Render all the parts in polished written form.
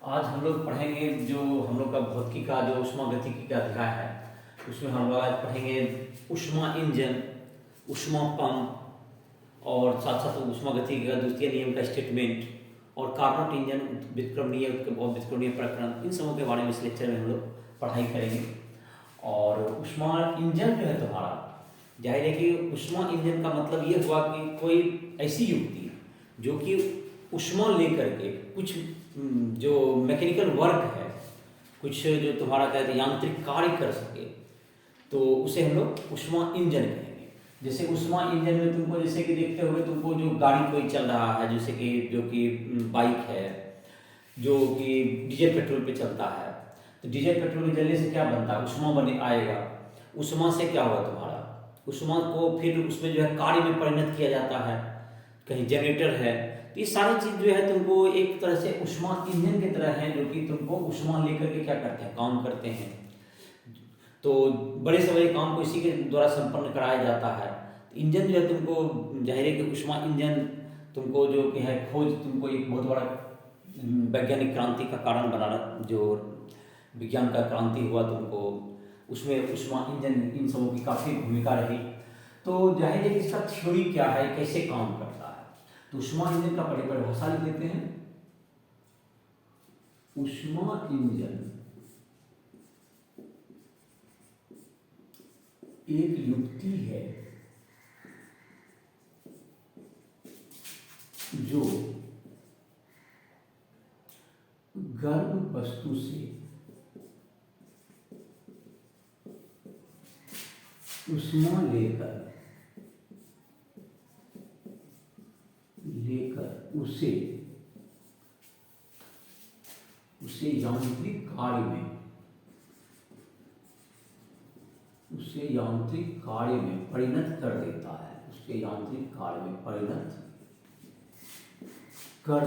आज हम लोग पढ़ेंगे जो हम लोग का भौतिकी का जो ऊष्मागतिकी का अध्याय है, उसमें हम लोग आज पढ़ेंगे ऊष्मा इंजन, ऊष्मा पंप और साथ साथ ऊष्मागतिकी का द्वितीय नियम का स्टेटमेंट और कार्नोट इंजन, व्युत्क्रमणीय और व्युत्क्रमणीय प्रकरण, इन सबों के बारे में इस लेक्चर में हम लोग पढ़ाई करेंगे। और ऊष्मा इंजन जो है तुम्हारा, जाहिर है कि ऊष्मा इंजन का मतलब ये हुआ कि कोई ऐसी युक्ति जो कि ऊष्मा लेकर के कुछ जो मैकेनिकल वर्क है, कुछ जो तुम्हारा कहते हैं यांत्रिक कार्य कर सके, तो उसे हम लोग ऊष्मा इंजन कहेंगे। जैसे ऊष्मा इंजन में तुमको जैसे कि देखते हुए तुमको जो गाड़ी कोई चल रहा है, जैसे कि जो कि बाइक है जो कि डीजल पेट्रोल पे चलता है, तो डीजल पेट्रोल जलने से क्या बनता है, ऊष्मा बने आएगा। ऊष्मा से क्या होगा तुम्हारा, ऊष्मा को फिर उसमें जो है कार्य में परिणत किया जाता है, कहीं जनरेटर है, तो ये सारी चीज जो है तुमको एक तरह से ऊष्मा इंजन की तरह है, जो कि तुमको ऊष्मा लेकर के क्या करते हैं, काम करते हैं। तो बड़े से बड़े काम को इसी के द्वारा संपन्न कराया जाता है। तो इंजन जो है तुमको जाहिर है कि ऊष्मा इंजन तुमको जो कि है खोज तुमको एक बहुत बड़ा वैज्ञानिक क्रांति का कारण बनाना, जो विज्ञान का क्रांति हुआ तुमको उसमें ऊष्मा इंजन इन सबों की काफ़ी भूमिका रही। तो जाहिर है कि इसका थ्योरी क्या है, कैसे काम करता है, तो ऊष्मा इंजन का परिभाषा लिख लेते हैं। ऊष्मा इंजन एक युक्ति है जो गर्म वस्तु से ऊष्मा लेकर उसे यांत्रिक कार्य में परिणत कर देता है, उसके यांत्रिक कार्य में परिणत कर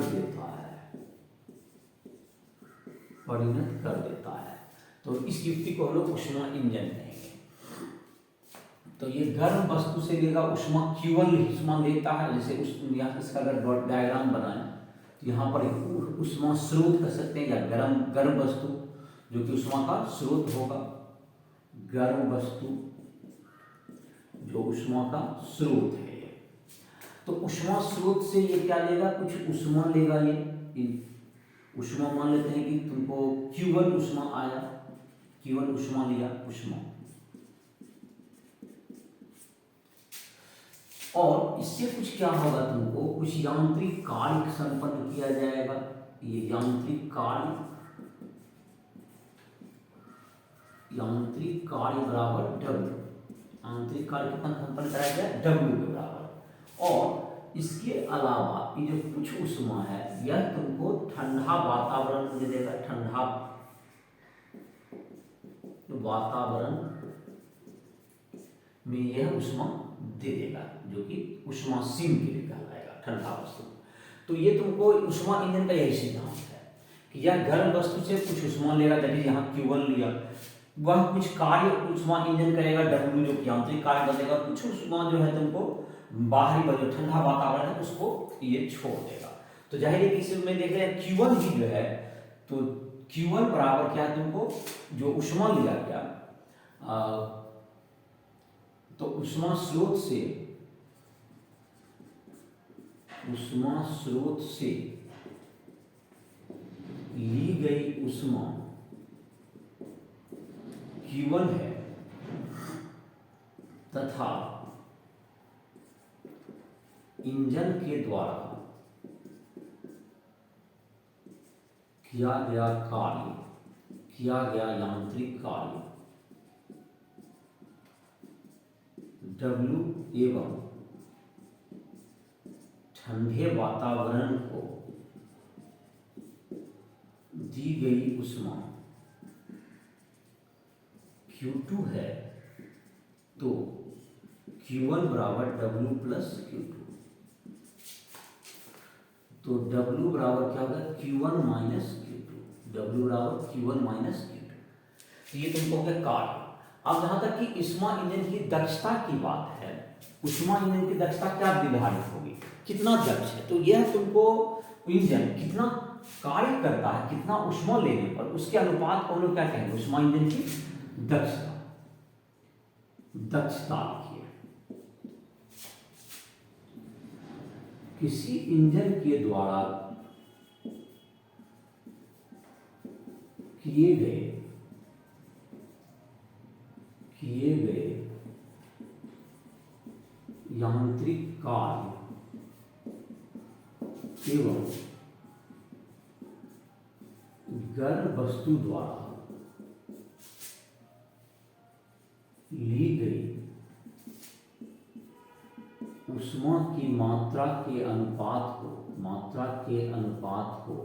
देता है। तो इस युक्ति को हम लोग ऊष्मा इंजन कहेंगे। तो ये गर्म वस्तु से लेगा ऊष्मा, Q1 ऊष्मा लेता है। जैसे यहाँ इसका अगर डायग्राम बनाएं तो यहाँ पर ऊष्मा स्रोत कह सकते हैं, या गर्म वस्तु जो कि ऊष्मा का स्रोत होगा। गर्म वस्तु जो ऊष्मा का स्रोत है, तो ऊष्मा स्रोत से ये क्या लेगा, कुछ ऊष्मा लेगा। ये ऊष्मा मान लेते हैं कि तुमको Q1 ऊष्मा आया, Q1 ऊष्मा लिया ऊष्मा, और इससे कुछ क्या होगा, तुमको कुछ यांत्रिक कार्य संपन्न किया जाएगा। ये यांत्रिक कार्य बराबर W, यांत्रिक कार्य कितना संपन्न कराया जाए, W के बराबर। और इसके अलावा ये जो कुछ ऊष्मा है, यह तुमको ठंडा वातावरण में देगा, ठंडा वातावरण में यह ऊष्मा दे देगा, जो कि ऊष्मा सिंक के लिए कहलाएगा, ठंडा वस्तु। तो ये तुमको ऊष्मा इंजन का यही सिद्धांत है कि यह गर्म वस्तु से कुछ ऊष्मा लेगा, जैसे यहाँ Q1 लिया, वह कुछ कार्य ऊष्मा इंजन करेगा W, जो यांत्रिक कार्य बनेगा। कुछ ऊष्मा जो है तुमको बाहरी जो ठंडा वातावरण है उसको ये छोड़ देगा। तो जाहिर है कि इसमें देख रहे हैं Q1 भी जो है, तो Q1 बराबर क्या है, तुमको जो ऊष्मा लिया गया, तो ऊष्मा स्रोत से ली गई ऊष्मा Q1 है, तथा इंजन के द्वारा किया गया यांत्रिक कार्य W एवं ठंडे वातावरण को दी गई ऊष्मा Q2 है, तो Q1 बराबर W प्लस Q2। तो W बराबर क्या होगा, Q1 माइनस Q2, W बराबर Q1 माइनस Q2। तो ये तुमको हो गया कार्य। अब जहां तक कि ऊष्मा इंजन की दक्षता की बात है, ऊष्मा इंजन की दक्षता क्या निर्धारित होगी, कितना दक्ष है, तो यह तुमको इंजन कितना कार्य करता है, कितना ऊष्मा लेने पर, उसके अनुपात को हम लोग क्या कहेंगे, ऊष्मा इंजन की दक्षता। दक्षता लिखिए। किसी इंजन के द्वारा किए गए यांत्रिक कार्य एवं गर्म वस्तु द्वारा ली गई ऊष्मा की मात्रा के अनुपात को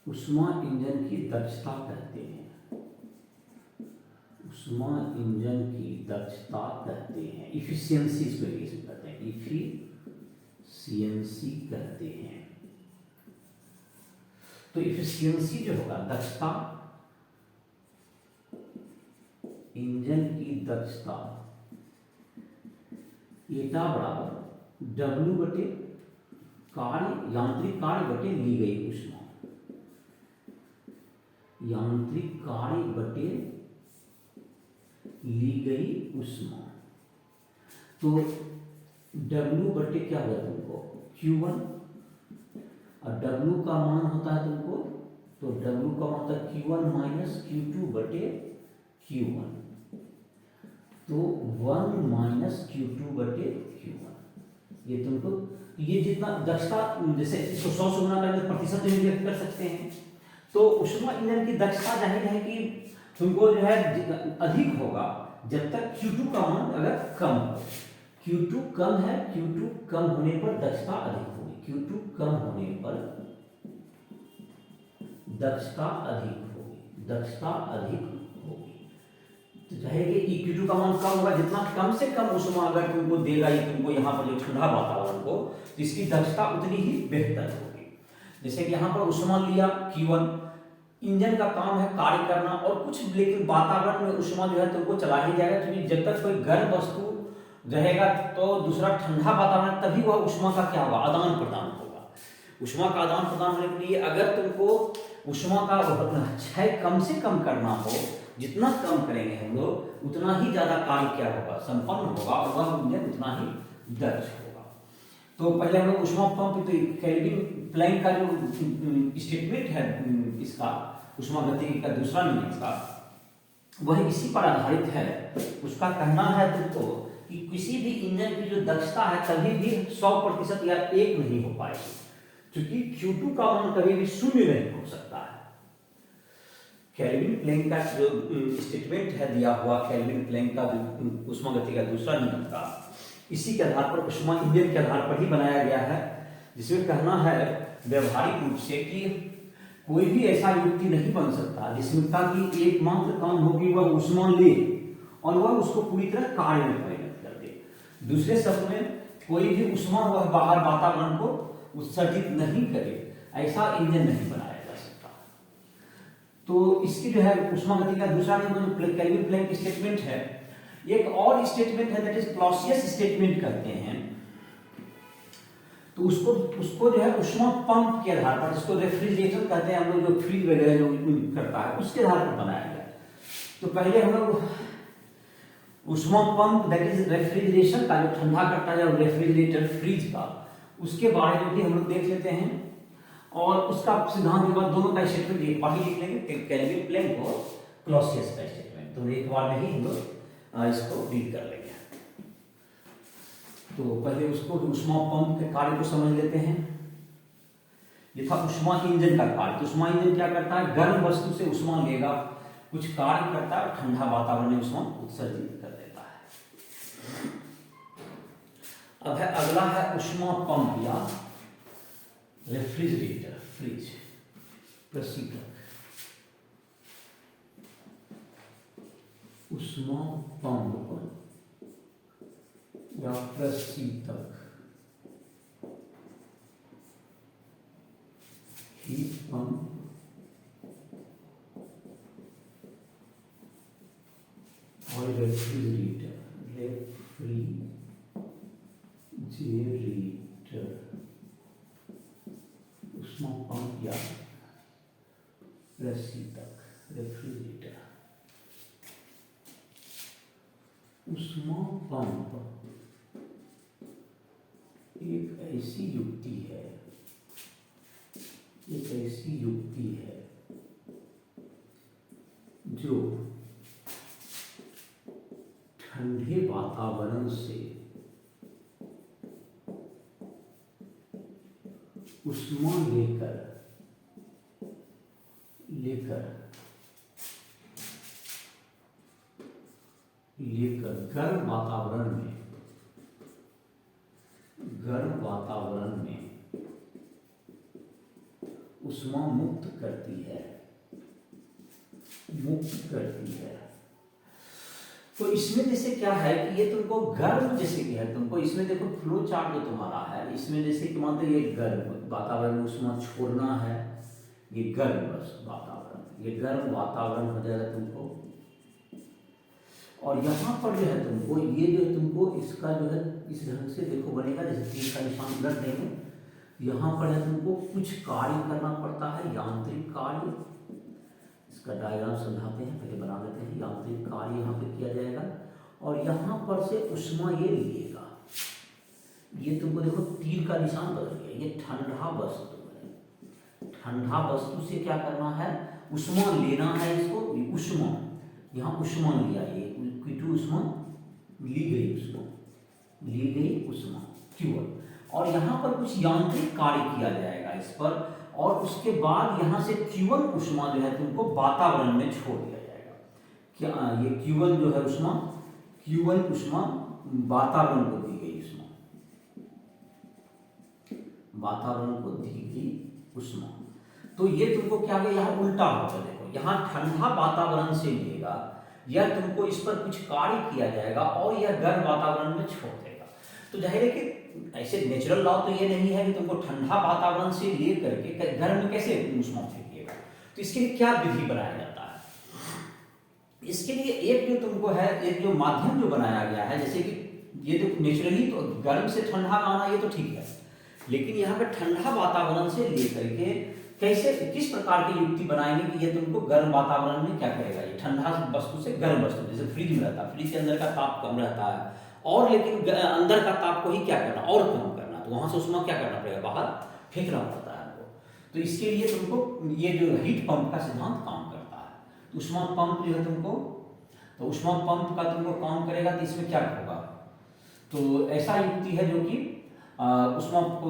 ऊष्मा इंजन की दक्षता कहते हैं। ऊष्मा इंजन की दक्षता कहते हैं, इफिशियंसी इसको इंग्लिश में कहते हैं, इफिशियंसी कहते हैं। तो इफिशियंसी जो होगा, दक्षता, इंजन की दक्षता, एटा बराबर डब्ल्यू बटे कार्य, यांत्रिक कार्य बटे ली गई ऊष्मा, यांत्रिक कार्य बटे ली गई ऊष्मा। तो W बटे क्या होगा तुमको, Q1, और W का मान होता है तुमको, तो W का मान होता है Q1 माइनस Q2 बटे Q1, तो 1 माइनस Q2 बटे Q1। ये तुमको, ये जितना दक्षता, जैसे इसको 100 से गुना करके प्रतिशत में व्यक्त कर सकते हैं। तो ऊष्मा इंजन की दक्षता जाहिर है कि तुमको जो है अधिक होगा जब तक Q2 का मान अगर कम हो। Q2 कम है, Q2 कम होने पर दक्षता अधिक होगी, Q2 कम होने पर दक्षता अधिक होगी, दक्षता अधिक होगी। तो जाहिर है कि Q2 का मान कम होगा, जितना कम से कम ऊष्मा अगर तुमको देगा ये तुमको यहाँ पर जो ठंडा वातावरण को, तो इसकी दक्षता उतनी ही बेहतर होगी। जैसे कि यहाँ पर ऊष्मा लिया Q1, इंजन का काम है कार्य करना और कुछ, लेकिन वातावरण में ऊष्मा जो है तुमको चला ही जाएगा, क्योंकि जब तक कोई गर्म वस्तु रहेगा तो दूसरा ठंडा वातावरण, तभी वह ऊष्मा का क्या होगा, आदान प्रदान होगा। ऊष्मा का आदान प्रदान होने के लिए अगर तुमको ऊष्मा का क्षय कम से कम करना हो, जितना कम करेंगे हम लोग उतना ही ज्यादा कार्य क्या होगा, संपन्न होगा, और वह इंजन उतना ही दक्ष होगा। तो पहले हम लोग ऊष्मा पंप, तो केल्विन प्लैंक का जो स्टेटमेंट है इसका, ऊष्मा गतिकी का दूसरा नियम का, वह इसी पर आधारित है। उसका कहना है तुमको कि किसी भी इंजन की जो दक्षता है कभी भी 100% या 1 नहीं हो पाएगी, क्योंकि Q2 का मान कभी भी 0 नहीं हो सकता है। केल्विन प्लैंक का जो स्टेटमेंट है दिया हुआ, केल्विन प्लैंक का ऊष्मा गति का दूसरा नियम का, इसी के आधार पर ऊष्मा इंजन के आधार पर ही बनाया गया है, जिसमें कहना है व्यवहारिक रूप से कि कोई भी ऐसा युक्ति नहीं बन सकता जिसमें कि एकमात्र काम होगी वह ऊष्मा ले और वह उसको पूरी तरह कार्य में परिणत कर दे। दूसरे शब्द में, कोई भी ऊष्मा वह बाहर वातावरण को उत्सर्जित नहीं करे, ऐसा इंजन नहीं बनाया जा सकता। तो इसकी जो है ऊष्मा गति का दूसरा नियम केल्विन प्लैंक स्टेटमेंट है। एक और स्टेटमेंट है, दैट इज क्लॉसियस स्टेटमेंट कहते हैं। तो उसको जो है ऊष्मा पंप के आधार पर, जिसको रेफ्रिजरेटर कहते हैं हम लोग, जो फ्रीज वगैरह जो करता है उसके आधार पर बनाया गया। तो पहले हम लोग ऊष्मा पंप, दैट इज रेफ्रिजरेशन का, जो ठंडा करता है, रेफ्रिजरेटर फ्रीज का, उसके बारे में भी हम लोग देख लेते हैं। और उसका सिद्धांत के बाद दोनों का स्टेटमेंट एक बार ही लिख लेंगे, केल्विन प्लैंक और क्लॉसियस का स्टेटमेंट, तो एक बार में ही हम लोग इसको रीड कर लेंगे। तो पहले उसको ऊष्मा पंप के कार्य को समझ लेते हैं। ये था ऊष्मा इंजन का कार्य। तो ऊष्मा इंजन क्या करता है, गर्म वस्तु से ऊष्मा लेगा, कुछ कार्य करता है, ठंडा वातावरण में ऊष्मा उत्सर्जित कर देता है। अब है अगला है ऊष्मा पंप या रेफ्रिजरेटर, फ्रिज, प्रशीतक। ऊष्मा पंप या प्रशीतक, हीट पंप और रेफ्रिजरेटर, रेफ्रिजरेटर उष्मा पंप या प्रशीतक, रेफ्रिजरेटर। उष्मा पंप एक ऐसी युक्ति है, जो ठंडे वातावरण से उष्मा लेकर गर्म वातावरण में उष्मा मुक्त करती है। तो इसमें जैसे क्या है कि ये तुमको गर्म जैसे कि है, तुमको इसमें देखो फ्लो चार्ट जो तुम्हारा है, इसमें जैसे कि मानते ये गर्म वातावरण में उष्मा छोड़ना है, ये गर्म वातावरण, ये गर्म वातावरण हो जाएगा तुमको। और यहाँ पर जो है तुमको ये जो तुमको इसका जो है इस ढंग से देखो बनेगा, जैसे तीर का निशान रख देंगे। यहाँ पर है तुमको कुछ कार्य करना पड़ता है, यांत्रिक कार्य। इसका डायग्राम समझाते हैं, पहले बना देते हैं। यांत्रिक कार्य यहाँ पे किया जाएगा और यहाँ पर से उष्मा ये लिएगा। ये तुमको देखो तीर का निशान बदल गया, ये ठंडा वस्तु है। ठंडा वस्तु से क्या करना है, उष्मा लेना है इसको। उष्मा यहाँ उष्मा लिया, ये Q2 उष्मा ली गई उष्मा Q1, और यहाँ पर कुछ यांत्रिक कार्य किया जाएगा इस पर, और उसके बाद यहाँ से Q1 उष्मा जो है तुमको वातावरण में छोड़ दिया जाएगा। क्या ये Q1 जो है उष्मा, Q1 उष्मा वातावरण को दी गई उष्मा, तो ये तुमको क्या गया, यहाँ उल्टा होगा। देखो यहाँ ठंडा वातावरण से लेगा, यह तुमको इस पर कुछ कार्य किया जाएगा और यह गर्म वातावरण में छोड़ देगा। तो जाहिर है कि ऐसे नेचुरल लॉ तो ये नहीं है कि तुमको ठंडा वातावरण से ले करके गर्म में कैसे उष्मा फेंकिएगा। तो इसके लिए क्या विधि बनाया जाता है, इसके लिए एक जो तुमको है, एक जो माध्यम जो बनाया गया है, जैसे कि ये तो नेचुरली तो गर्म से ठंडा आना ये तो ठीक है, लेकिन यहाँ पे ठंडा वातावरण से लेकर के कैसे किस प्रकार की युक्ति बनाएंगे कि ये तुमको गर्म वातावरण में क्या करेगा। ये ठंडा वस्तु से गर्म वस्तु, जैसे फ्रिज में रहता है, फ्रिज के अंदर का ताप कम रहता है और लेकिन अंदर का ताप को ही क्या करना और कम करना, तो वहां से उष्मा क्या करना पड़ेगा, बाहर फेंकना पड़ता है हमको। तो इसके लिए तुमको ये जो हीट पंप का सिद्धांत काम करता है। तो उष्मा पंप जो है तुमको, तो उष्मा पंप का तुमको काम करेगा, तो इसमें क्या होगा, तो ऐसा युक्ति है जो कि उष्मा को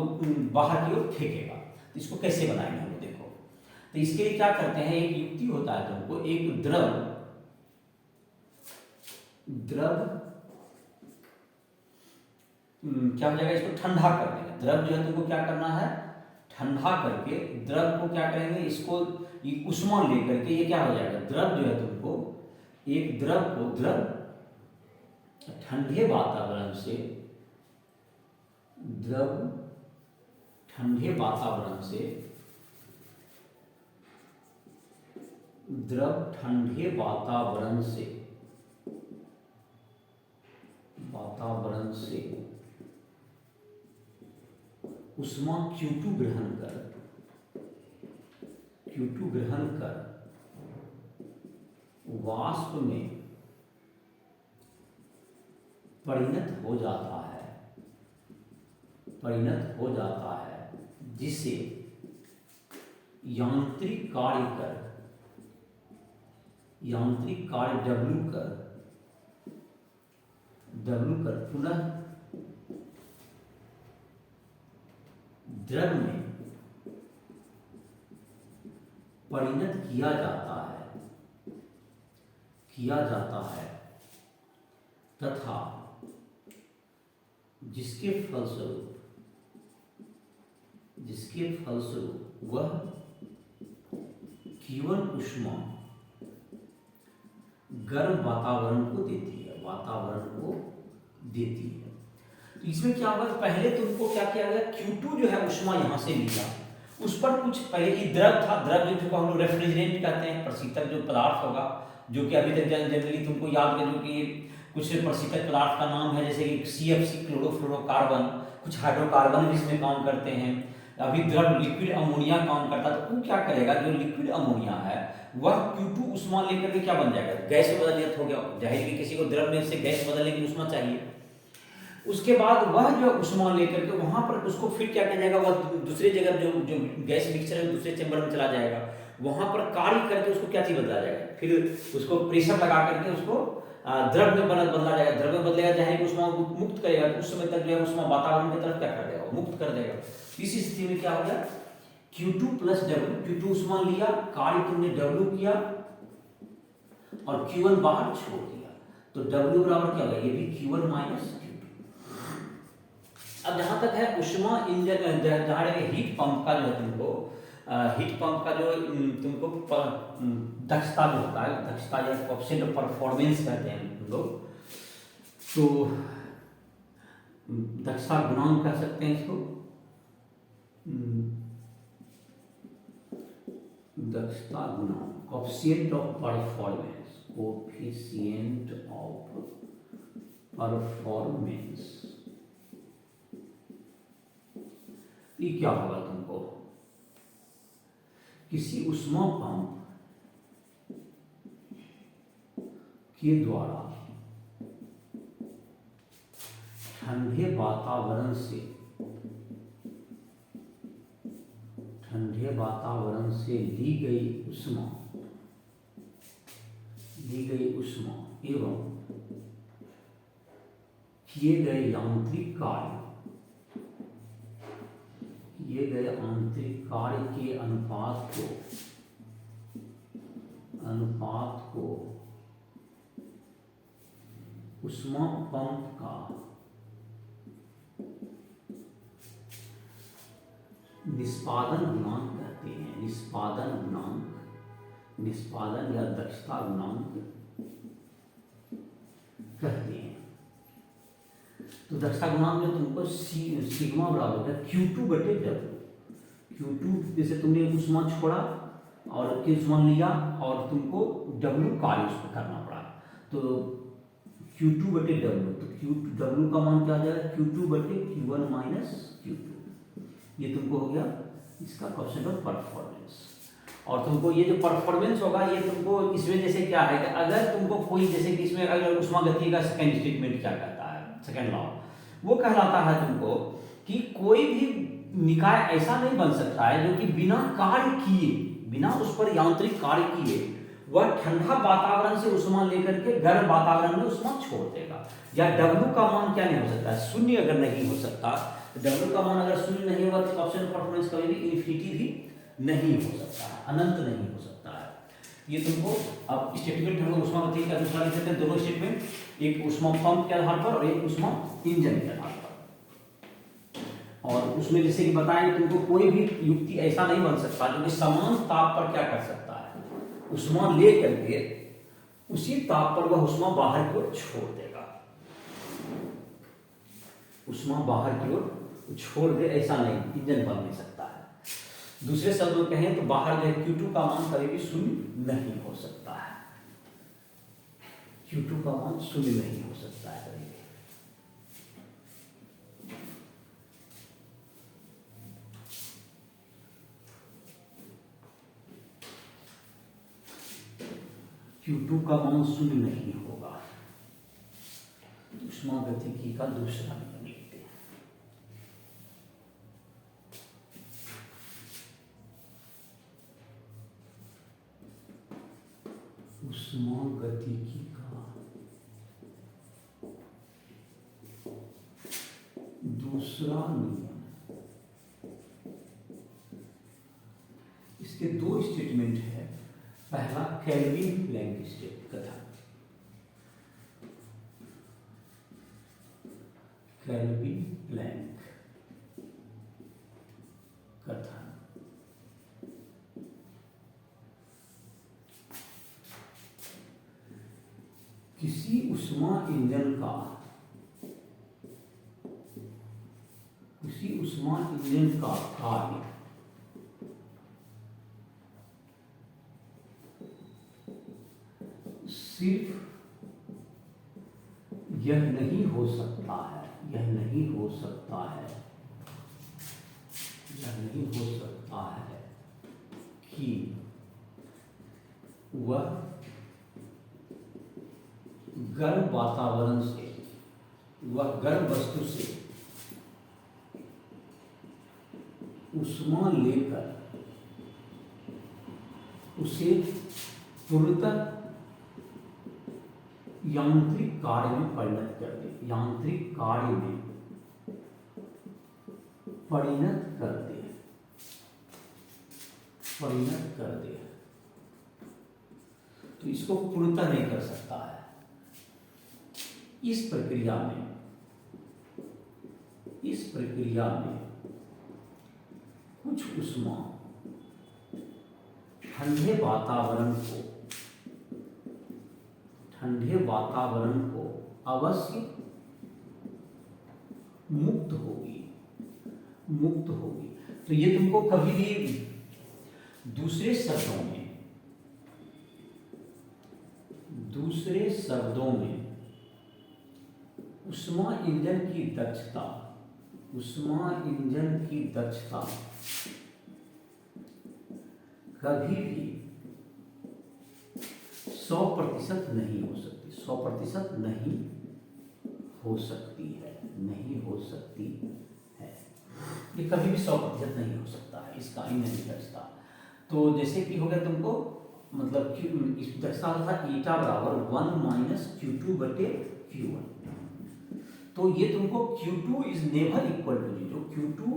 बाहर की ओर फेंकेगा। तो इसको कैसे बनाएंगे हम, देखो। तो इसके लिए क्या करते हैं, एक युक्ति होता है तुमको, एक द्रव क्या हो जाएगा, इसको ठंडा कर देंगे। द्रव जो है तुमको क्या करना है, ठंडा करके द्रव को क्या करेंगे, इसको उष्मा लेकर के ये क्या हो जाएगा, द्रव जो है तुमको एक द्रव ठंडे वातावरण से उष्मा Q2 ग्रहण कर वाष्प में परिणत हो जाता है, जिसे यांत्रिक कार्य W कर पुनः द्रव में परिणत किया जाता है तथा जिसके फलस्वरूप वह Q1 उष्मा गर्म वातावरण को देती है। तो इसमें क्या होगा, पहले तुमको क्या किया गया, Q2 जो है उष्मा यहाँ से लिया, उस पर कुछ पहले की द्रव था, द्रव जो हम लोग रेफ्रिजरेंट कहते हैं, प्रशीतक जो पदार्थ होगा, जो कि अभी तक जनरली तुमको याद है, जो कि कुछ प्रशीतक पदार्थ का नाम है, जैसे कि CFC क्लोरोफ्लोरोकार्बन, कुछ हाइड्रोकार्बन भी इसमें काम करते हैं, अभी द्रव लिक्विड अमोनिया काम करता है, तो वो क्या करेगा, जो लिक्विड अमोनिया है वह Q2 उष्मा लेकर के क्या बन जाएगा, गैस में बदल हो गया। जाहिर है किसी को द्रव में से गैस बदलने की उष्मा चाहिए। उसके बाद वह जो उष्मा लेकर के वहां पर उसको फिर क्या किया जाएगा, वह दूसरे जगह जो जो गैस मिक्सचर है दूसरे चैम्बर में चला जाएगा, वहां पर कार्य करके उसको क्या चीज बदला जाएगा, फिर उसको प्रेशर लगा करके उसको द्रव में बदला जाएगा। द्रव में बदलेगा, चाहे कि उष्मा मुक्त करेगा, तो उस समय तक जो है उष्मा वातावरण की तरफ क्या कर देगा, मुक्त कर देगा। इस स्थिति में क्या हो गया, Q2 प्लस W, Q2 उष्मा लिया, कार्य तुमने W किया और Q1 बाहर छोड़ दिया, तो W बराबर क्या होगा, ये भी Q1 माइनस Q2। अब जहां तक है उष्मा इंजन, जहां हीट पंप का जो है तुमको हीट पंप का जो तुमको दक्षता जो होता है, दक्षता या कोएफिशिएंट ऑफ परफॉर्मेंस कहते हैं हम लोग, तो दक्षता गुणांक कह सकते हैं इसको, दक्षता गुणांक, coefficient of performance, coefficient of performance, ये क्या होगा तुमको, किसी उष्मा पंप के द्वारा ठंडे वातावरण से ली गई उष्मा एवं किए गए आंतरिक कार्य के अनुपात को उष्मा पंप का निष्पादन गुणांक कहते हैं। निष्पादन या दक्षता गुणांक कहते हैं। तो दक्षता गुणांक जो तुमको सिग्मा बराबर है Q2 बटे W। Q2 जैसे तुमने उष्मा छोड़ा और फिर उष्मा लिया और तुमको W कार्य उस पर करना पड़ा, तो Q2 बटे W, तो W का मान क्या आ जाएगा, Q2 बटे Q1 माइनस Q2। ये तुमको हो गया इसका कोएफिशिएंट ऑफ परफॉर्मेंस। और तुमको ये जो परफॉर्मेंस होगा ये तुमको इसमें जैसे क्या है कि अगर तुमको कोई जैसे कि इसमें अगर उष्मागतिकी का सेकंड स्टेटमेंट क्या कहता है, सेकंड लॉ वो कहलाता है तुमको कि कोई भी निकाय ऐसा नहीं बन सकता है जो कि बिना कार्य किए, बिना उस पर यांत्रिक कार्य किए वह ठंडा वातावरण से उष्मा लेकर के गर्म वातावरण में उष्मा छोड़ देगा। या W का मान क्या नहीं हो सकता है, शून्य अगर नहीं हो सकता, W का मान अगर शून्य नहीं होगा तो ऑप्शन परफॉर्मेंस कभी भी इन्फिनिटी भी नहीं हो सकता है, अनंत नहीं हो सकता है। ये तुमको अब स्टेटमेंट हम लोग उष्मागतिकी का दूसरा लिख सकते हैं, दोनों स्टेटमेंट, एक उष्मा पंप के आधार पर और एक उष्मा इंजन के आधार पर। और उसमें जैसे कि बताएं तुमको कोई भी युक्ति ऐसा नहीं बन सकता जो कि समान ताप पर क्या कर सकता है, उष्मा ले करके उसी ताप पर वह उष्मा बाहर की ओर छोड़ देगा, उष्मा बाहर की ओर छोड़ दे, ऐसा नहीं इंजन बन नहीं सकता है। दूसरे शब्द में कहें तो बाहर जो Q2 का मान कभी भी शून्य नहीं हो सकता है, Q2 का मान शून्य नहीं हो सकता है कभी भी। Q2 का मान शून्य नहीं होगा। उष्मागतिकी का दूसरा नियम लिखते हैं। उष्मागतिकी का दूसरा नियम, इसके दो स्टेटमेंट है। पहला केल्विन प्लैंक स्टेट कथन, केल्विन प्लैंक कथन, किसी उष्मा इंजन का कार्य सिर्फ यह नहीं हो सकता है या नहीं हो सकता है कि वह गर्म वातावरण से, वह गर्म वस्तु से ऊष्मा लेकर उसे पूर्णतः यांत्रिक कार्य में परिणत कर दे, यांत्रिक कार्य में परिणत कर दे, परिणत कर दे। तो इसको पूर्णतः नहीं कर सकता है। इस प्रक्रिया में कुछ ऊष्मा ठंडे वातावरण को अवश्य मुक्त होगी। तो ये तुमको कभी भी दूसरे शब्दों में ऊष्मा इंजन की दक्षता कभी भी 100% नहीं हो सकती, 100% नहीं हो सकती है। ये कभी भी 100% नहीं हो सकता है इसका इंजन की दक्षता। तो जैसे कि हो गया तुमको, मतलब इस दक्षता था ईटा बराबर 1 - Q2/Q1। तो ये तुमको Q2 is never equal to 0।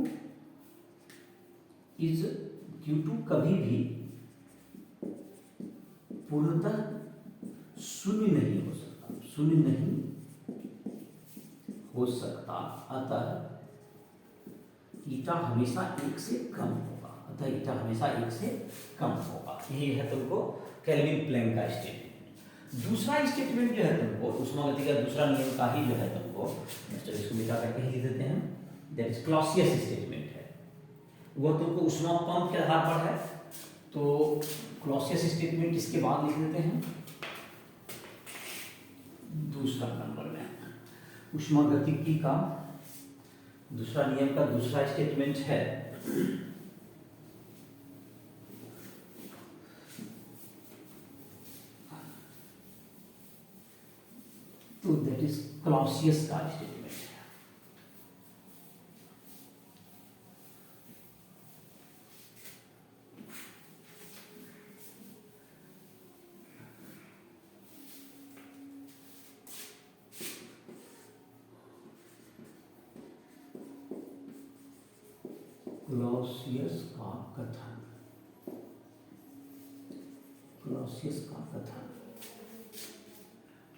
Q2 कभी भी पूर्णतः शून्य नहीं हो सकता। अतः ईटा हमेशा 1 से कम होगा। यही है तुमको केल्विन प्लैंक का स्टेटमेंट। दूसरा स्टेटमेंट जो है तुमको उष्मागति का दूसरा नियम का ही जो है तुमको, चलो इसको मिटा करके ही लिख देते हैं, दैट इज क्लॉसियस स्टेटमेंट है। वह तुमको ऊष्मा पंप के आधार पर है। तो क्लॉसियस स्टेटमेंट इसके बाद लिख देते हैं दूसरा नंबर में। उष्मागतिकी का दूसरा नियम का दूसरा स्टेटमेंट है तो दैट इज क्लॉसियस का स्टेटमेंट है।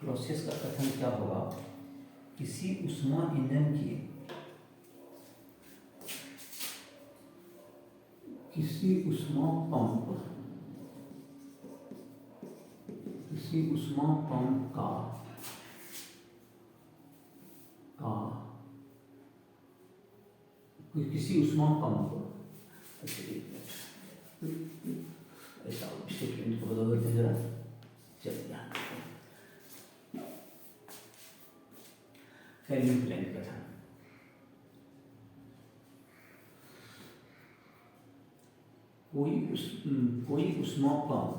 क्लॉसियस का कथन क्या होगा? किसी ऊष्मा इंजन की, किसी ऊष्मा पंप का किसी ऊष्मा पंप ऐसा स्टेटमेंट को बदल देते हैं जरा। चलिए केल्विन प्लैंक कथन। कोई ऊष्मा पंप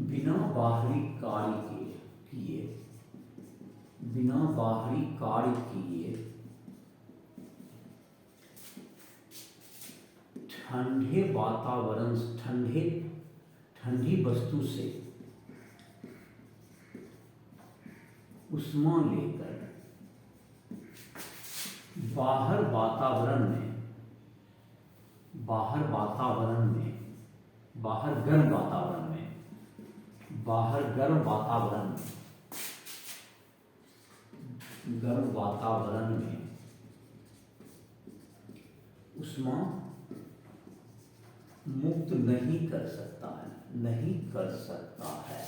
बिना बाहरी कार्य किए ठंडे वातावरण, ठंडी वस्तु से ऊष्मा लेकर बाहर गर्म वातावरण में ऊष्मा मुक्त नहीं कर सकता है।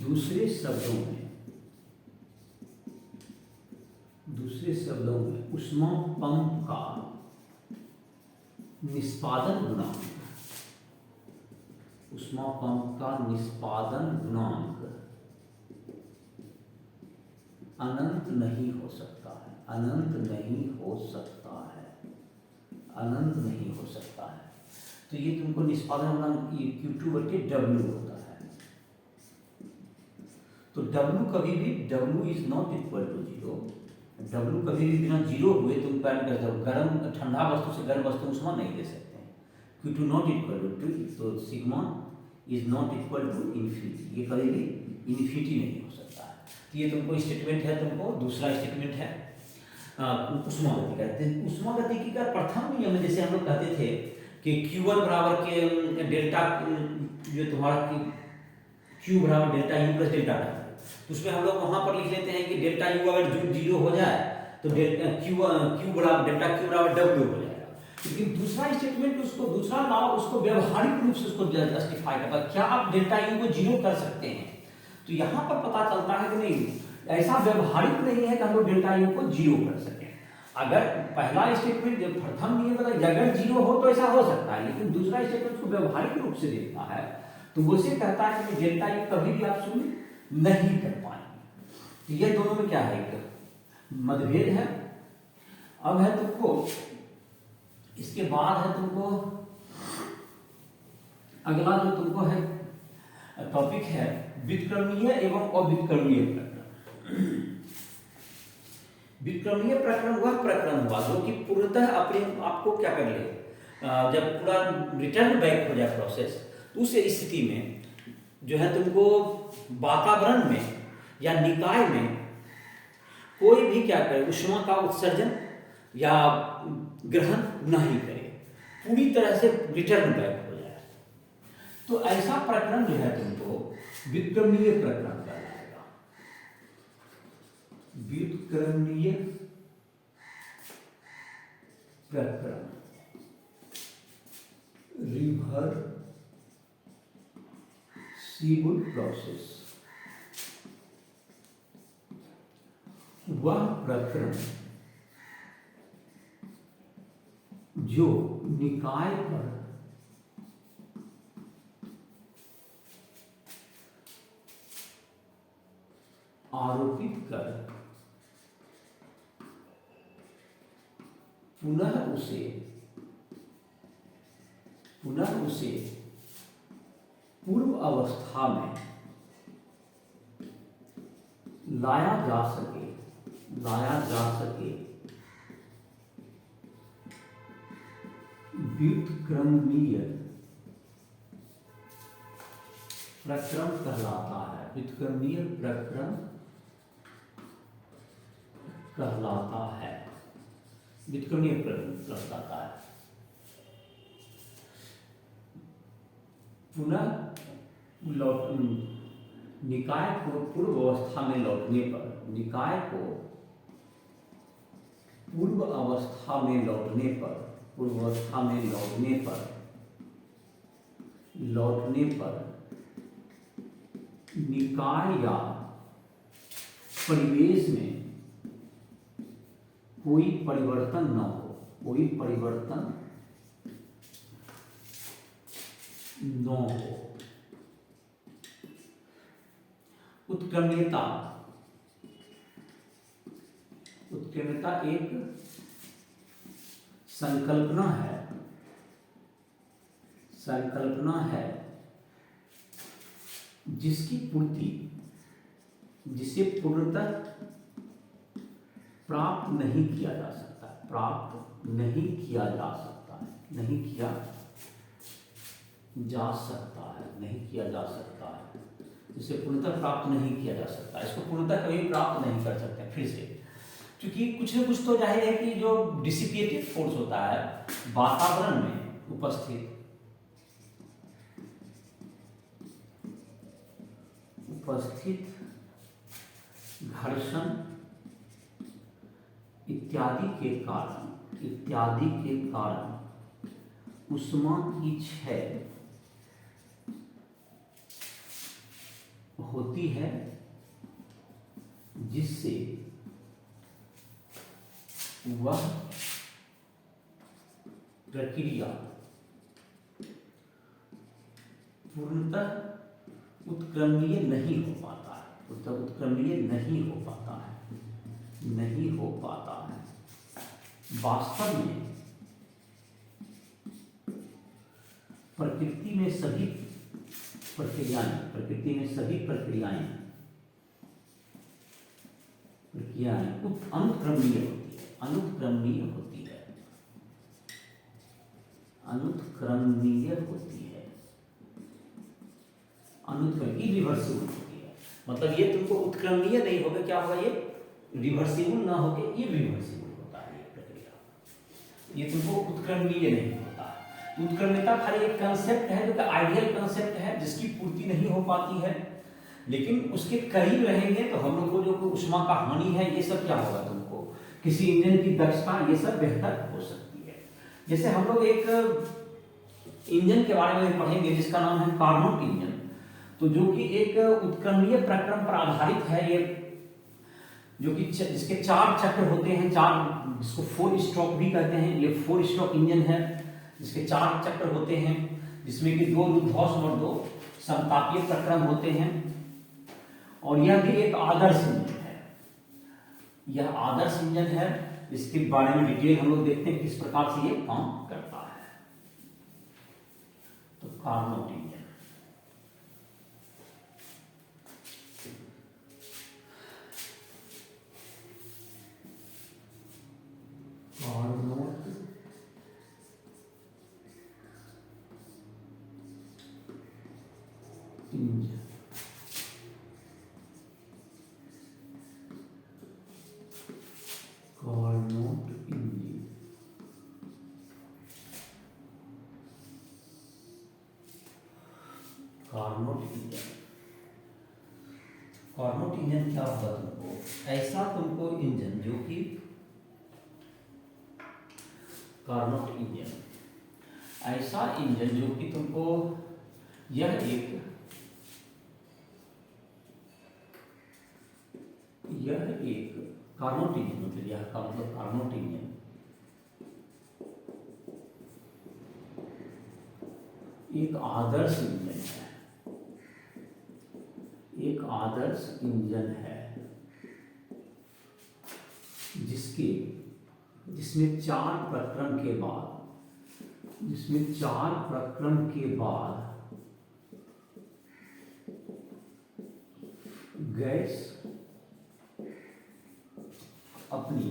दूसरे शब्दों में ऊष्मा पंप का निष्पादन गुणांक अनंत नहीं हो सकता है, अनंत नहीं हो सकता है, अनंत नहीं हो सकता है। तो ये तुमको निष्पादन Q2/W होता है। तो W कभी भी W is not equal to 0, W कभी भी बिना 0 हुए तुम पैन कर दो, गर्म ठंडा वस्तु से गर्म वस्तु उष्मा नहीं दे सकते हैं। Q2 नॉट इक्वल टू 2, तो sigma is not equal to infinity, ये कभी भी इन्फिनिटी नहीं हो सकता है। तो ये तुमको स्टेटमेंट है, तुमको दूसरा स्टेटमेंट है उष्मागतिकी का। उष्मागतिकी का प्रथम नियम जैसे हम लोग कहते थे कि Q1 बराबर के डेल्टा, जो तुम्हारा Q बराबर delta U plus delta W, तो उसमें हम लोग वहां पर लिख लेते हैं कि डेल्टा U अगर 0 हो जाए तो डेल्टा Q बराबर डेल्टा Q बराबर W हो जाएगा। लेकिन दूसरा स्टेटमेंट उसको, दूसरा लॉ उसको व्यवहारिक रूप से उसको जस्टिफाई करता है, क्या आप डेल्टा U को 0 कर सकते हैं? तो यहाँ पर पता चलता है कि नहीं, ऐसा व्यवहारिक नहीं है कि हम लोग डेल्टा U को 0 कर सकें। अगर पहला स्टेटमेंट जब प्रथम नियम अगर 0 हो तो ऐसा हो सकता है, लेकिन दूसरा स्टेटमेंट उसको व्यवहारिक रूप से देखता है तो वो से कहता है कि डेल्टा U कभी भी आप शून्य नहीं कर पाएंगे। तो ये दोनों में क्या है, एक मतभेद है। अब है तुमको, इसके बाद है तुमको अगला जो तुमको है टॉपिक है व्युत्क्रमणीय एवं अव्युत्क्रमणीय प्रकरण। व्युत्क्रमणीय प्रकरण वह प्रकरण हुआ जो कि पूर्णतः अपने आपको क्या कर ले, जब पूरा रिटर्न बैक हो जाए प्रोसेस, तो उस स्थिति में जो है तुमको वातावरण में या निकाय में कोई भी क्या करे, ऊष्मा का उत्सर्जन या ग्रहण नहीं करे, पूरी तरह से रिटर्न बैक हो जाए। तो ऐसा प्रकरण जो है तुमको व्युत्क्रमणीय प्रकरण कहलाएगा। व्युत्क्रमणीय प्रकरण, रिवर्सिबल प्रोसेस, वह प्रकरण जो निकाय पर आरोपित कर पुनः उसे पूर्व अवस्था में लाया जा सके व्युत्क्रमणीय प्रकरण कहलाता है। व्युत्क्रमणीय प्रकरण कहलाता है, व्युत्क्रमणीय प्रकरण कहलाता है। पुनः निकाय को पूर्व अवस्था में लौटने पर, निकाय को पूर्व अवस्था में लौटने पर निकाय या परिवेश में कोई परिवर्तन न हो, उत्क्रमणीयता एक संकल्पना है जिसे पूर्णतः प्राप्त नहीं किया जा सकता है, जिसे पूर्णतः प्राप्त नहीं किया जा सकता। इसको पूर्णतः कभी प्राप्त नहीं कर सकते। फिर से, क्योंकि कुछ न कुछ तो जाहिर है कि जो डिसिपेटेड फोर्स होता है वातावरण में उपस्थित घर्षण इत्यादि के कारण ऊष्मा की क्षय होती है, जिससे वह प्रक्रिया पूर्णतः उत्क्रमणीय नहीं हो पाता है। उत्क्रमणीय नहीं हो पाता है, नहीं हो पाता है। वास्तव में प्रकृति में सभी प्रक्रियाएं अनुत्क्रमणीय होती है, अनुत्क्रमणीय होती है, अनुत्क्रमणीय होती है, इरिवर्सिबल होती है। मतलब ये तुमको उत्क्रमणीय नहीं होगा, क्या होगा, ये रिवर्सिबल ना होके इरिवर्सिबल होता है ये प्रक्रिया, ये तुमको उत्क्रमणीय नहीं होता है। उत्क्रमणीयता खाली एक कंसेप्ट है, जो कि आइडियल कंसेप्ट है, जिसकी पूर्ति नहीं हो पाती है, लेकिन उसके करीब रहेंगे तो हम लोग को जो ऊष्मा का हानि है ये सब क्या होगा, तुमको किसी इंजन की दक्षता ये सब बेहतर हो सकती है। जैसे हम लोग एक इंजन के बारे में पढ़ेंगे जिसका नाम है कार्नोट इंजन, तो जो कि एक उत्क्रमणीय प्रक्रम पर आधारित है, ये जो कि जिसके 4 चक्र होते हैं, 4, जिसको 4 स्ट्रोक भी कहते हैं। ये 4 स्ट्रोक इंजन है जिसके 4 चक्र होते हैं, जिसमें कि 2 रुद्धौष्म और 2 समतापीय प्रक्रम होते हैं। और यह भी एक आदर्श इंजन है, यह आदर्श इंजन है, इसके बारे में डिटेल हम लोग देखते हैं किस प्रकार से ये काम करता है। तो Carnot engine, Carnot engine, Carnot engine, Carnot engine. Carnot engine क्या होगा, तुमको ऐसा तुमको इंजन जो कि कार्नोट इंजन, ऐसा इंजन जो कि तुमको यह एक कार्नोट इंजन, मतलब यह का मतलब कार्नोट इंजन एक आदर्श इंजन है, एक आदर्श इंजन है, जिसमें 4 प्रक्रम के बाद गैस अपनी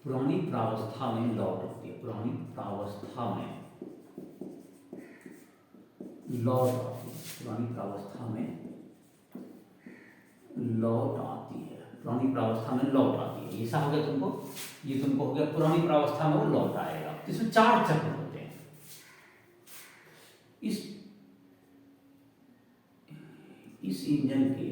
पुरानी प्रावस्था में लौट आती है, पुरानी प्रावस्था में लौट आती है, पुरानी प्रावस्था में लौट आती है, पुरानी प्रावस्था में लौट आती है। ऐसा हो गया तुमको, ये तुमको हो गया पुरानी प्रावस्था में वो लौट आएगा। इसमें 4 चक्र होते हैं। इस इंजन के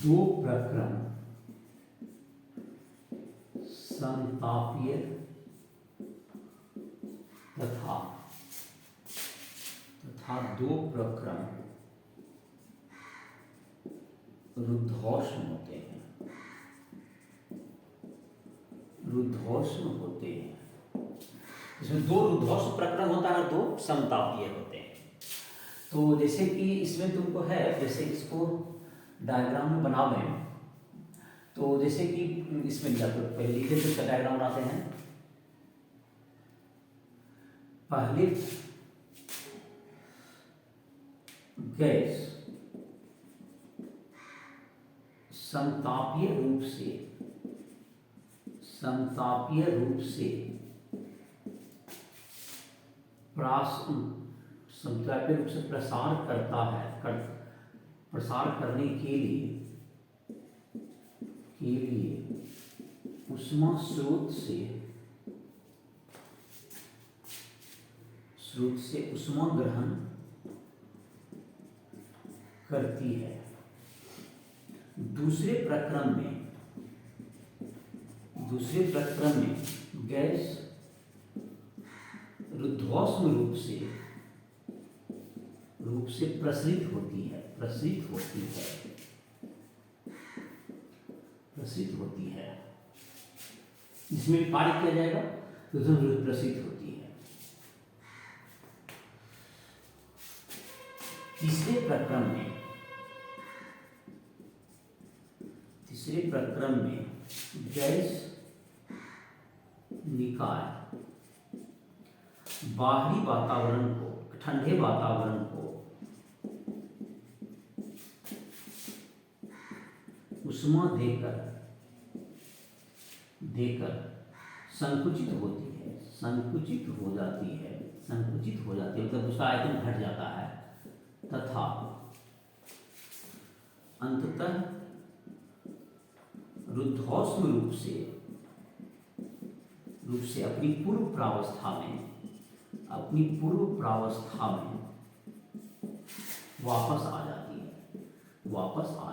दो प्रक्रम समतापीय तथा 2 प्रक्रम रुद्धौष्म होते हैं, इसमें 2 रुद्धौष्म प्रक्रम होता है और 2 समतापीय होते हैं। तो जैसे कि इसमें तुमको है, जैसे इसको डायग्राम में बनावें, तो जैसे कि इसमें लिया तो पहले लिखे तो इसका डायग्राम बनाते हैं। पहले गैस समतापीय रूप से प्रसार करता है, प्रसार करने के लिए ऊष्मा स्रोत से ऊष्मा ग्रहण करती है। दूसरे प्रक्रम में गैस रुद्धौष्म रूप से प्रसरित होती है। जिसमें भी कार्य किया जाएगा तो उसमें प्रसिद्ध होती है। तीसरे प्रकरण में गैस निकाय बाहरी वातावरण को, ठंडे वातावरण को उष्मा देकर संकुचित होती है, संकुचित हो जाती है मतलब उसका आयतन घट जाता है, तथा अंततः रुद्धौष्म रूप से अपनी पूर्व प्रावस्था में वापस आ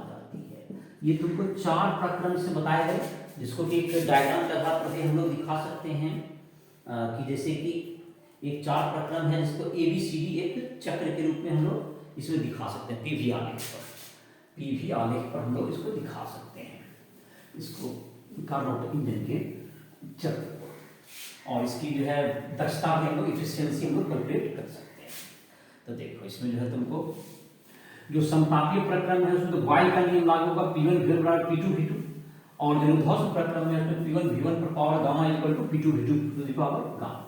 जाती है। ये तुमको 4 प्रकरण से बताए गए, जिसको कि एक डायग्राम के आधार पर हम लोग दिखा सकते हैं कि जैसे कि एक 4 प्रकरण है जिसको ABCD एक चक्र के रूप में हम लोग इसमें दिखा सकते हैं। पीवी आलेख पर हम लोग इसको दिखा सकते हैं, इसको कार्नोट इंजन के चक्र को, और इसकी जो है दक्षता भी हम लोग, इफिशियंसी हम लोग कैलकुलेट कर सकते हैं। तो देखो इसमें जो है तुमको जो समतापीय प्रकरण है उसमें तो बॉयल का नियम लागू होगा, P1 P2 V2, और जो रुद्धौष्म प्रकरण में उसमें P1 V1 पर power gamma equal to P2 V2 to the power gamma,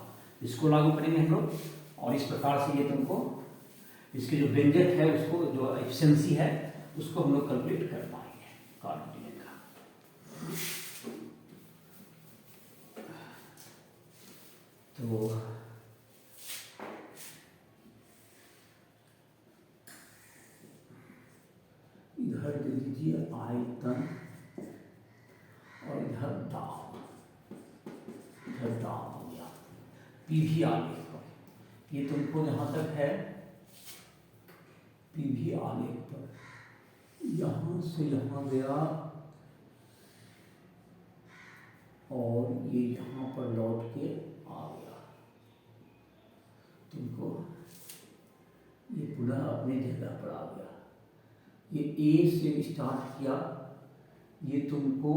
इसको लागू करेंगे हम लोग। और इस प्रकार से ये तुमको इसके जो व्यंजक है उसको, जो एफिशिएंसी है उसको हम लोग कैलकुलेट कर पाएंगे कार्नोट इंजन का। तो इधर दे दीजिए आयतन और इधर दाब हो गया पीवी आलेख पर। ये तुमको जहां तक है पीवी आलेख पर, यहां से यहां गया और ये यहां पर लौट के आ गया, तुमको ये पुनः अपने जगह पर आ गया। ये ए से स्टार्ट किया, ये तुमको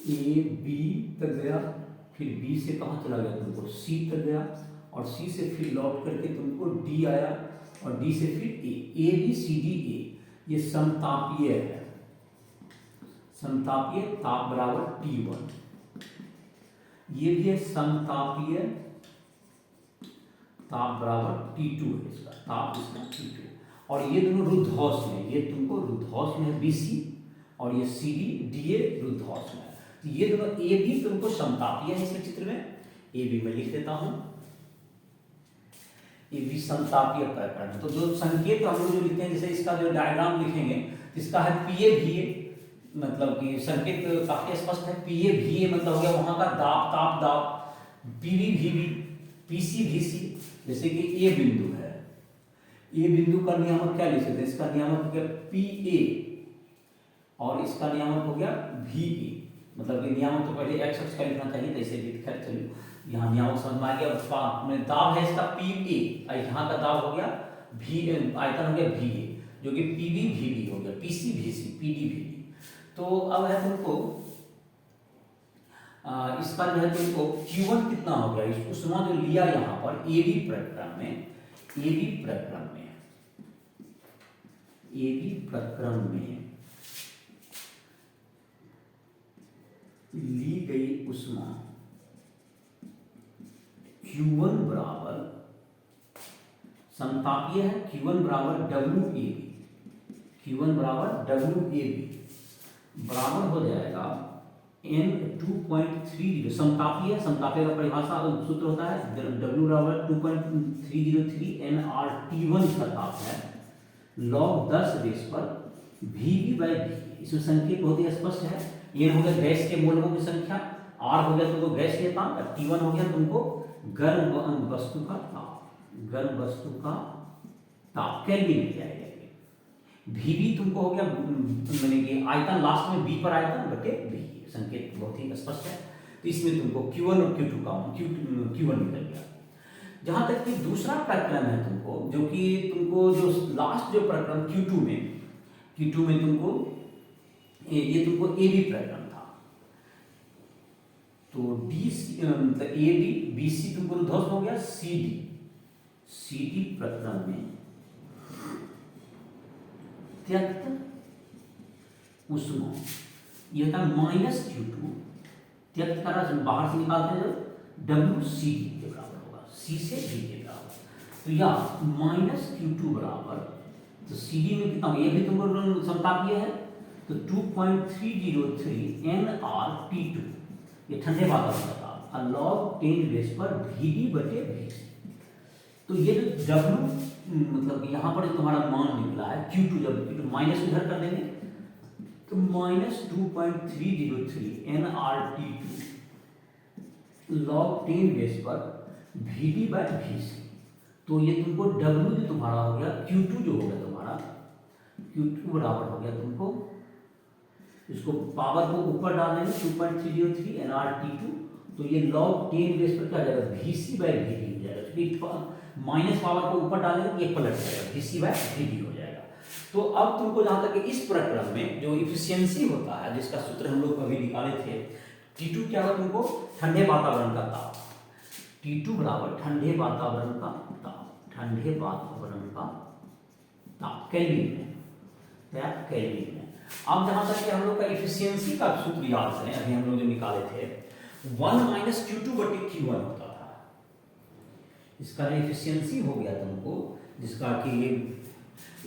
ए बी तक गया, फिर बी से कहाँ चला गया तुमको सी तक गया, और सी से फिर लौट करके तुमको डी आया, और डी से फिर A B C D A. ये समतापीय है, समतापीय ताप बराबर T1। ये भी है समतापीय ताप बराबर T2 है, इसका ताप इसका T2। और ये दोनों रुद्धौष्म है, ये तुमको रुद्धौष्म है BC, और ये CD DA रुद्धौष्म है। तो ये दोनों A भी तुमको समतापीय है इसके चित्र में, A भी मैं लिख देता हूं, ये भी समतापीय प्रकरण। तो जो संकेत हम लोग जो लिखते हैं, जैसे इसका जो डायग्राम लिखेंगे, इसका है PA VA, मतलब कि संकेत काफी स्पष्ट है। PA VA मतलब हो गया वहां का दाब, ताप दाब, PV VB, PC VC। जैसे कि A बिंदु है, ए बिंदु का नियामक क्या लिख सकते हैं, इसका नियामक हो गया PA और इसका नियामक हो गया VA। मतलब कि नियामक तो पहले x अक्ष का लिखना चाहिए, जैसे लिखकर चलिए यहाँ नियामक समझ में आ गया। दाब है इसका PA, यहाँ का दाब हो गया V, आयतन हो गया VA, जो कि PB VB हो गया, PC VC, PD VD। तो अब है तुमको इसका जो है तुमको Q1 कितना हो गया, इस उष्मा जो लिया यहाँ पर AB प्रकरण में ली गई उष्मा Q1 बराबर समतापीय है, Q1 बराबर WAB बराबर हो जाएगा N2.30। समतापीय का परिभाषा सूत्र होता है W बराबर 2.303 nRT1 का ताप है, log 10 रेस पर VV/V। इसमें संकेत बहुत ही स्पष्ट है। N हो गया गैस के मोलकों की संख्या, R हो गया तुमको गैस के ताप, T1 हो गया तुमको गर्म वस्तु का ताप केल्विन में जाएगा। VV तुमको हो गया मैंने कि आयतन, लास्ट में B पर आयतन बटे V, संकेत बहुत ही स्पष्ट है। तो इसमें तुमको Q1 और Q2 का Q1 निकल गया। जहां तक कि दूसरा प्रकरण है तुमको, जो कि तुमको जो लास्ट जो प्रकरण Q2 में तुमको ये तुमको AB प्रकरण था। तो डी मतलब ए बी, बी सी तुमको ध्वस्त हो गया, सी डी प्रक्रम में त्यक्त उष्मा, यह था माइनस Q2, त्यक्त करा बाहर से निकालते हैं जब डब्ल्यू सी डी के बराबर होगा, सी से डी के बराबर, तो या माइनस Q2 बराबर, तो सी डी में कितना, ये भी तुमको समतापीय है, तो 2.303 nRT2, ये ठंडे वातावरण का ताप, लॉग 10 बेस पर Vd बटे Vc। तो ये जो W मतलब यहाँ पर जो तुम्हारा मान निकला है Q2, जब Q2 माइनस इधर कर देंगे तो माइनस 2.303 nRT2 लॉग 10 बेस पर Vd बाय Vc। तो ये तुमको W जो तुम्हारा हो गया, Q2 जो हो गया तुम्हारा, Q2 बराबर हो गया तुमको, इसको पावर को ऊपर डाल देंगे 2.303 nRT2, तो ये लॉग 10 बेस पर क्या जाएगा, Vc बाय Vd हो जाएगा, क्योंकि माइनस पावर को ऊपर डालेंगे ये पलट जाएगा, Vc बाय Vd हो जाएगा। तो अब तुमको जहां तक इस प्रक्रम में जो इफिशियंसी होता है, जिसका सूत्र हम लोग अभी निकाले थे, T2 क्या होगा तुमको, ठंडे वातावरण का ताप, T2 बराबर ठंडे वातावरण का ताप, ठंडे वातावरण का ताप केल्विन में, केल्विन में। अब जहां तक कि हम लोग का इफिशियंसी का सूत्र याद करें, अभी हम लोग जो निकाले थे 1 माइनस Q2 बटे Q1 होता था, इसका इफिशियंसी हो गया तुमको, जिसका कि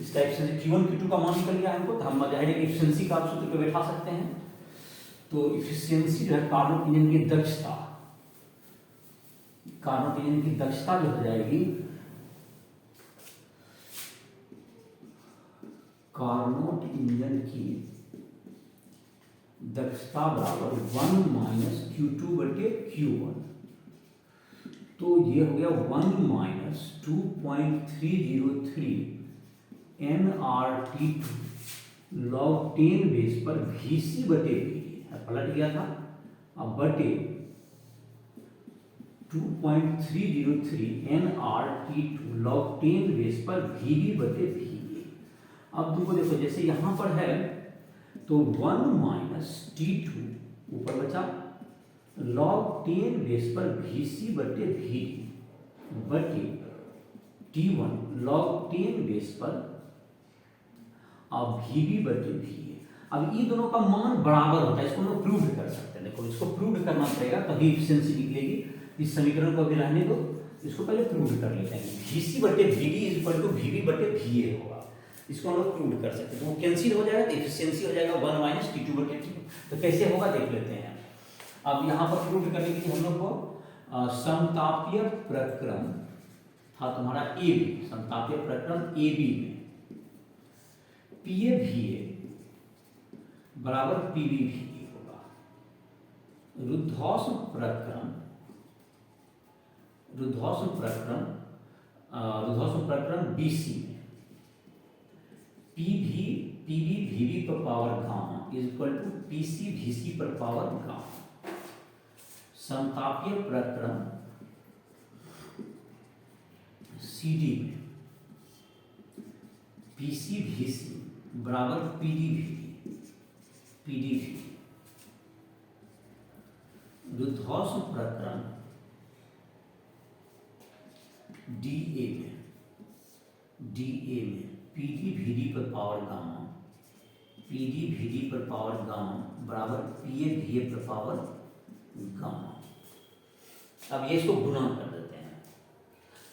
इसका एफिशिएंसी Q1 Q2 का मान निकल गया हमको, तो हम जाहिर है एफिशिएंसी का सूत्र पे बैठा सकते हैं। तो एफिशिएंसी जो है कार्बन इंजन की दक्षता, कार्बन इंजन की दक्षता जो हो जाएगी, कार्नोट इंजन की दक्षता बराबर 1 माइनस Q2 बटे Q1, तो ये हो गया 1 माइनस 2.303 nRT2 लॉग 10 बेस पर Vc बटे Vd, पलट गया था, अब बटे 2.303 nRT2 लॉग 10 बेस पर Vd बटे Vd। अब तुमको देखो जैसे यहां पर है तो 1 माइनस T2 ऊपर बचा लॉग 10 बेस पर Vc बटे Vd बटे T1 लॉग 10 बेस पर अब Vb बटे Va। अब ये दोनों का मान बराबर होता है, इसको हम लोग प्रूव कर सकते हैं। देखो इसको प्रूव करना पड़ेगा तभी एफिशिएंसी निकलेगी। इस समीकरण को अभी रहने दो, इसको पहले प्रूव कर लेते हैं। Vc बटे Vd is equal to Vb बटे Va होगा, इसको हम लोग प्रूव कर सकते हैं। तो वो कैंसिल हो जाएगा, तो एफिशिएंसी हो जाएगा 1 माइनस T2 बटे T2। तो कैसे होगा देख लेते हैं। अब यहाँ पर प्रूव करने के लिए हम लोग को समतापीय प्रक्रम था तुम्हारा ए बी, समतापीय प्रक्रम ए बी में पीए वीए बराबर पीबी वीए होगा। रुद्धौष्म प्रक्रम, रुद्धौष्म प्रक्रम बीसी में पीबी वीबी पर power gamma is equal to PC VC पर पावर गामा। समतापीय प्रक्रम सीडी में पीसी वीसी बराबर पीडी वीडी। रुद्धौष्म प्रक्रम डीए में पीडी वीडी पर पावर गामा, पीडी वीडी पर पावर गामा बराबर पीए वीए पर पावर गामा। अब ये इसको गुना कर देते हैं,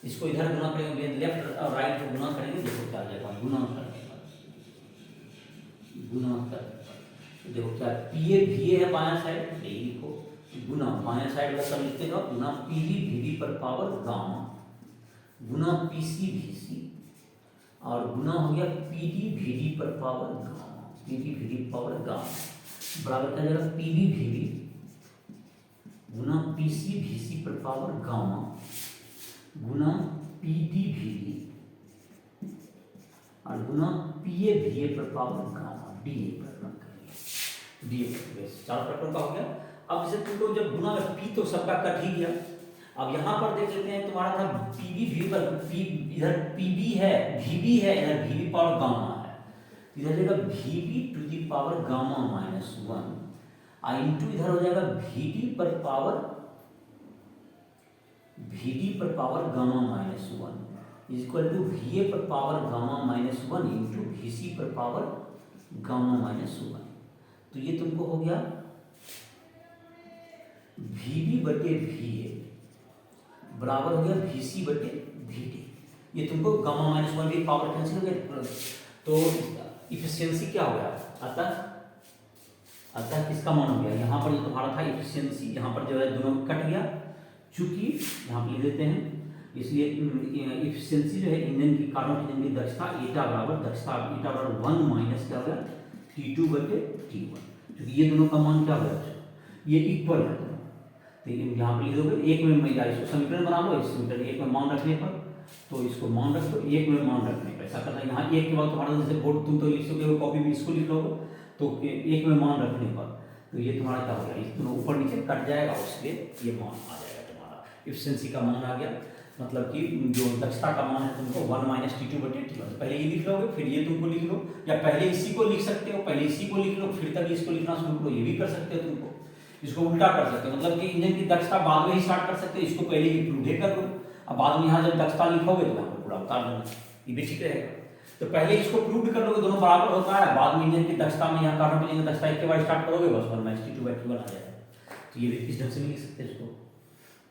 इसको इधर गुना करेंगे, लेफ्ट और राइट को गुना करेंगे, देखो क्या आ जाएगा। गुना कर देखो क्या पीए वीए है बायां साइड, यही लिखो गुना बायां साइड वाला सब लिखते जाओ, गुना पीडी वीडी पर पावर गामा गुना पीसी वीसी और गुना हो गया पीडी वीडी पर power gamma, PD VD power gamma बराबर क्या जाएगा पीडी वीडी गुना पीसी वीसी पर पावर गामा गुना पीडी वीडी और गुना पीए वीए पर पावर गामा डीए प्रक्रम करेंगे। डीए प्रक्रम चार प्रक्रम का हो गया। अब जैसे तुमको जब गुना में पी तो सबका कट ही गया। अब यहाँ पर देख लेते हैं तुम्हारा था पीबी वी पर पी, इधर पीबी है वीबी है, इधर वीबी पावर गामा है, इधर जगह VB to the power gamma -1 और इंटू इधर हो जाएगा वीडी पर power gamma minus 1 is equal to V A पर power gamma minus 1 into V C पर पावर गामा माइनस 1। तो ये तुमको हो गया वी बटे वी ए बराबर हो गया वी सी बटे वी डी। ये तुमको गामा माइनस 1 की पावर कैंसिल हो गया, तो इफिशियंसी क्या हो गया, अतः किसका मान हो गया, यहाँ पर जो तुम्हारा था इफिशियंसी, यहाँ पर जो है दोनों कट गया, चूंकि यहाँ पर लिख देते हैं, इसलिए इफिशियंसी जो है इंजन की कार्बन इंजन की दक्षता ईटा बराबर 1 माइनस क्या हो गया T2 बटे T1, क्योंकि ये दोनों का मान क्या हो गया, ये इक्वल है दोनों। तो यहाँ पर लिख दोगे एक में इसको समीकरण बना लो, इस समीकरण एक में मान रखने पर, तो इसको मान रख दो, एक में मान रखने पर ऐसा करना, यहाँ एक के बाद तुम्हारा जैसे बोर्ड तुम तो लिख सकोगे कॉपी में इसको लिख लोगे, तो एक में मान रखने पर तो ये तुम्हारा क्या हो गया, इस दोनों ऊपर नीचे कट जाएगा, उसके ये मान आ जाएगा तुम्हारा इफिशियंसी का मान आ गया, मतलब कि जो दक्षता का मान है तुमको 1 माइनस T2 बटे T1। पहले ये लिख लोगे, फिर ये तुमको लिख लो, या पहले इसी को लिख सकते हो, पहले इसी को लिख लो, फिर तक इसको लिखना शुरू करो, ये भी कर सकते हो, तुमको इसको उल्टा कर सकते हो, मतलब कि इंजन की दक्षता बाद में ही स्टार्ट कर सकते हो, इसको पहले ही प्रूव कर लो, अब बाद में यहाँ जब दक्षता लिखोगे तो यहाँ पर पूरा उतार देना, ये भी ठीक रहेगा। तो पहले इसको प्रूव कर लोगे दोनों बराबर होता है, बाद में इंजन की दक्षता में यहाँ कार्बन इंजन की दक्षता एक के बाद स्टार्ट करोगे, बस 1 माइनस T2 बटे T1 आ जाएगा। तो ये भी इस ढंग से नहीं लिख सकते इसको।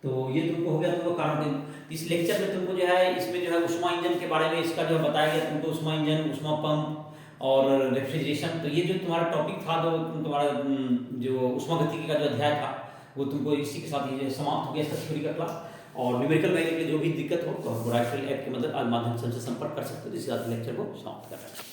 तो ये तुमको हो गया तुमको कार्बन। इस लेक्चर में तुमको जो है इसमें जो है उष्मा इंजन के बारे में इसका जो बताया गया तुमको, उष्मा इंजन, उष्मा पंप और रेफ्रिजरेशन। तो ये जो तुम्हारा टॉपिक था, जो तुम्हारा जो उष्मागतिकी का जो अध्याय था, वो तुमको इसी के साथ ये समाप्त हो गया इसका थ्योरी का क्लास। और न्यूमेरिकल वैल्यू में जो भी दिक्कत हो तो राइफल ऐप के माध्यम से हमसे संपर्क कर सकते हो। इसी साथ लेक्चर को समाप्त कर रहे हैं।